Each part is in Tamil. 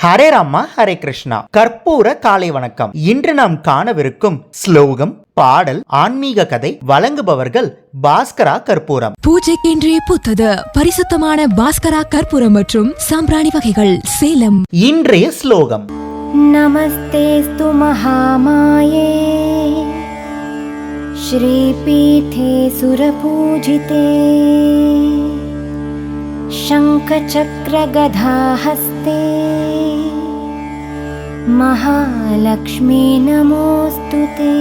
ஹரே ராமா ஹரே கிருஷ்ணா. கற்பூர காலை வணக்கம். இன்று நாம் காணவிருக்கும் ஸ்லோகம், பாடல், ஆன்மீக கதை வழங்குபவர்கள் பாஸ்கரா கற்பூரம். பூஜைக்கென்றே புத்தது பரிசுத்தமான பாஸ்கரா கற்பூரம் மற்றும் சாம்பிராணி வகைகள், சேலம். இன்றைய ஸ்லோகம்: நமஸ்தேஸ்து மகாமாயே ஸ்ரீபீठे சுரபூஜிதே शङ्खचक्रगदाहस्ते महालक्ष्मी नमोऽस्तुते।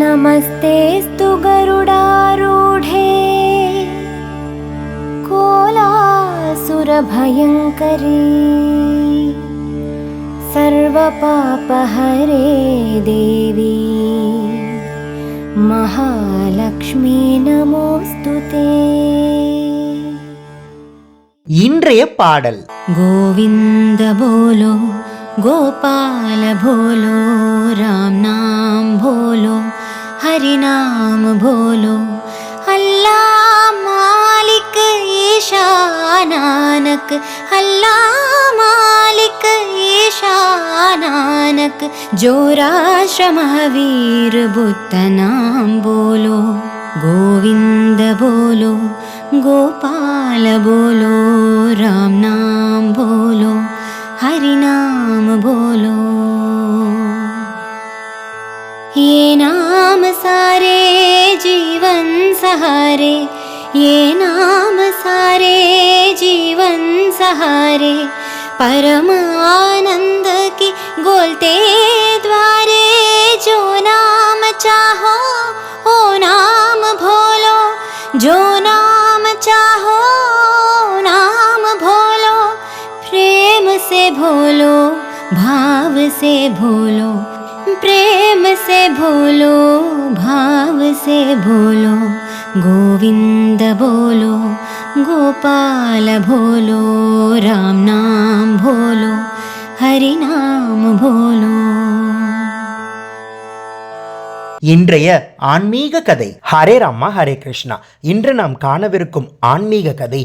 नमस्तेस्तु गरुडारूढे कोलासुरभयङ्करी सर्वपापहरे देवी மகாலக்ஷ்மி நமோஸ்துதே. இன்றைய பாடல்: கோவிந்த போலோ கோபால போலோ ராம் நாம் போலோ ஹரி நாம் போலோ அல்லாஹ் மாலிக் ஈஷா நானக் அல்லாஹ் மாலிக் ஈஷா நானக் जो राष्ट्र महावीर बुद्ध नाम बोलो गोविंद बोलो गोपाल बोलो राम नाम बोलो हरि नाम बोलो। ये नाम सारे जीवन सहारे, ये नाम सारे जीवन सहारे, परमानंद की गोलते द्वारे, जो नाम चाहो ओ नाम भोलो, जो नाम चाहो नाम भोलो, प्रेम से भोलो भाव से भोलो, प्रेम से भोलो भाव से भोलो, गोविंद बोलो गोपाल बोलो राम नाम बोलो हरि नाम बोलो. இன்றைய ஆன்மீக கதை. ஹரே ராமா ஹரே கிருஷ்ணா. இன்று நாம் காணவிருக்கும் ஆன்மீக கதை,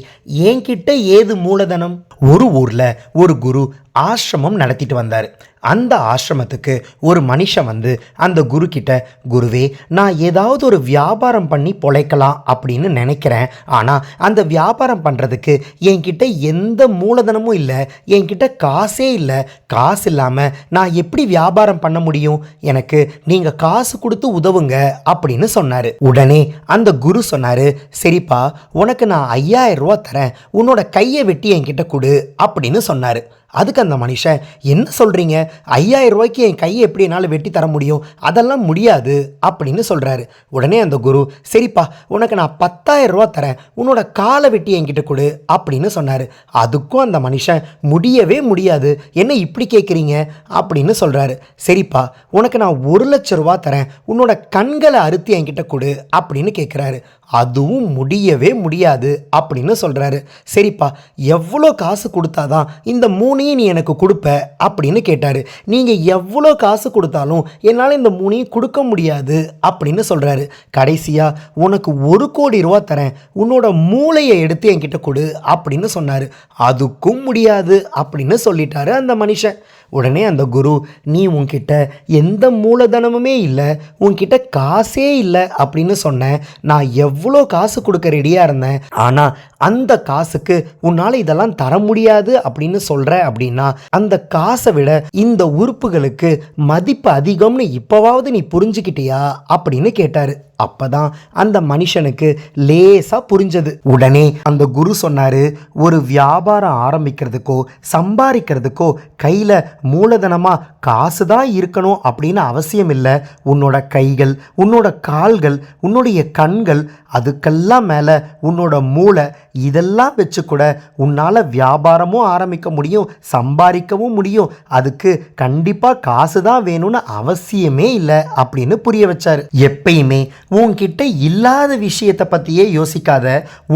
என்கிட்ட ஏது மூலதனம். ஒரு ஊர்ல ஒரு குரு ஆசிரமம் நடத்திட்டு வந்தார். அந்த ஆசிரமத்துக்கு ஒரு மனுஷன் வந்து அந்த குரு கிட்ட, குருவே, நான் ஏதாவது ஒரு வியாபாரம் பண்ணி பொழைக்கலாம் அப்படின்னு நினைக்கிறேன். ஆனால் அந்த வியாபாரம் பண்ணுறதுக்கு என்கிட்ட எந்த மூலதனமும் இல்லை, என்கிட்ட காசே இல்லை. காசு இல்லாமல் நான் எப்படி வியாபாரம் பண்ண முடியும்? எனக்கு நீங்கள் காசு கொடுத்து உதவுங்க அப்படின்னு சொன்னார். உடனே அந்த குரு சொன்னார், சரிப்பா, உனக்கு நான் 5000 ரூபா தரேன், உன்னோட கையை வெட்டி என்கிட்ட கொடு அப்படின்னு சொன்னார். அதுக்கு அந்த மனுஷன், என்ன சொல்கிறீங்க? 5000 ரூபாய்க்கு என் கையை எப்படி என்னால் வெட்டி தர முடியும்? அதெல்லாம் முடியாது அப்படின்னு சொல்கிறாரு. உடனே அந்த குரு, சரிப்பா, உனக்கு நான் 10000 ரூபா தரேன், உன்னோட காலை வெட்டி என்கிட்ட கொடு அப்படின்னு சொன்னார். அதுக்கும் அந்த மனுஷன், முடியவே முடியாது, என்ன இப்படி கேட்குறீங்க அப்படின்னு சொல்கிறாரு. சரிப்பா, உனக்கு நான் 1,00,000 ரூபா தரேன், உன்னோட கண்களை அறுத்து என்கிட்ட கொடு அப்படின்னு கேட்குறாரு. அதுவும் முடியவே முடியாது அப்படின்னு சொல்கிறாரு. சரிப்பா, எவ்வளோ காசு கொடுத்தாதான் இந்த 3ஐயும் நீ எனக்கு கொடுப்ப அப்படின்னு கேட்டார். நீங்கள் எவ்வளோ காசு கொடுத்தாலும் என்னால் இந்த 3ஐயும் கொடுக்க முடியாது அப்படின்னு சொல்கிறாரு. கடைசியாக, உனக்கு 1,00,00,000 ரூபா தரேன், உன்னோட மூளையை எடுத்து என்கிட்ட கொடு அப்படின்னு சொன்னார். அதுக்கும் முடியாது அப்படின்னு சொல்லிட்டாரு அந்த மனுஷன். உடனே அந்த குரு, நீ உன்கிட்ட எந்த மூலதனமுமே இல்லை, உன்கிட்ட காசே இல்லை அப்படின்னு சொன்னேன். நான் எவ்வளோ காசு கொடுக்க ரெடியாக இருந்தேன், ஆனால் அந்த காசுக்கு உன்னால் இதெல்லாம் தர முடியாது அப்படின்னு சொல்கிற அப்படின்னா அந்த காசை விட இந்த உறுப்புகளுக்கு மதிப்பு அதிகம்னு இப்போவாவது நீ புரிஞ்சுக்கிட்டியா அப்படின்னு கேட்டார். அப்பதான் அந்த மனுஷனுக்கு லேசா புரிஞ்சது. உடனே அந்த குரு சொன்னாரு, ஒரு வியாபாரம் ஆரம்பிக்கிறதுக்கோ சம்பாதிக்கிறதுக்கோ கையில் மூலதனமா காசு தான் இருக்கணும் அப்படின்னு அவசியம் இல்லை. உன்னோட கைகள், உன்னோட கால்கள், உன்னுடைய கண்கள், அதுக்கெல்லாம் மேலே உன்னோட மூளை, இதெல்லாம் வச்சு கூட உன்னால் வியாபாரமும் ஆரம்பிக்க முடியும், சம்பாதிக்கவும் முடியும். அதுக்கு கண்டிப்பாக காசு தான் வேணும்னு அவசியமே இல்லை அப்படின்னு புரிய வச்சார். எப்பயுமே உன்கிட்ட இல்லாத விஷயத்தை பற்றியே யோசிக்காத,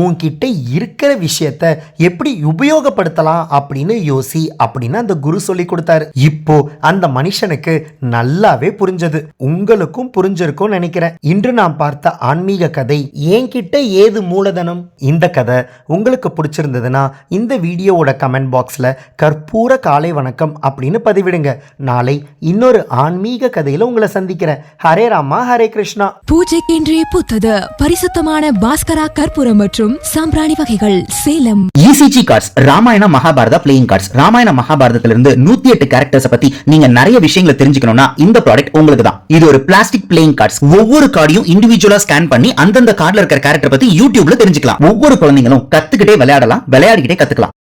உன்கிட்ட இருக்கிற விஷயத்த எப்படி உபயோகப்படுத்தலாம் அப்படின்னு யோசி அப்படின்னு அந்த குரு சொல்லி கொடுத்தாரு. இப்போ அந்த மனுஷனுக்கு நல்லாவே புரிஞ்சது. உங்களுக்கும் புரிஞ்சிருக்கும் நினைக்கிறேன். இன்று நாம் பார்த்த ஆன்மீக கதை, என்கிட்ட ஏது மூலதனம். இந்த கதை உங்களுக்கு பிடிச்சிருந்ததுன்னா இந்த வீடியோவோட கமெண்ட் பாக்ஸில் கற்பூர காலை வணக்கம் அப்படின்னு பதிவிடுங்க. நாளை இன்னொரு ஆன்மீக கதையில் உங்களை சந்திக்கிறேன். ஹரே ராமா ஹரே கிருஷ்ணா. பூஜைக்கென்றே பூத்தது பரிசுத்தமான பாஸ்கரா கற்பூரம் மற்றும் சாம்பிராணி வகைகள் Salem. ECG cards, Ramayana Mahabharata playing cards. Ramayana மகாபாரதத்திலிருந்து 108 கேரக்டர்ஸ் பத்தி நீங்க நிறைய விஷயங்களை தெரிஞ்சுக்கணும்னா இந்த ப்ராடக்ட் உங்களுக்கு தான். இது ஒரு பிளாஸ்டிக் பிளேயிங் கார்ட்ஸ். ஒவ்வொரு கார்டையும் இண்டிவிஜுவலா ஸ்கேன் பண்ணி அந்தந்த கார்டுல இருக்கிற கேரக்டர் பத்தி யூடியூப்ல தெரிஞ்சுக்கலாம். ஒவ்வொரு குழந்தைங்களும் கத்துக்கிட்டே விளையாடலாம், விளையாடிக்கிட்டே கத்துக்கலாம்.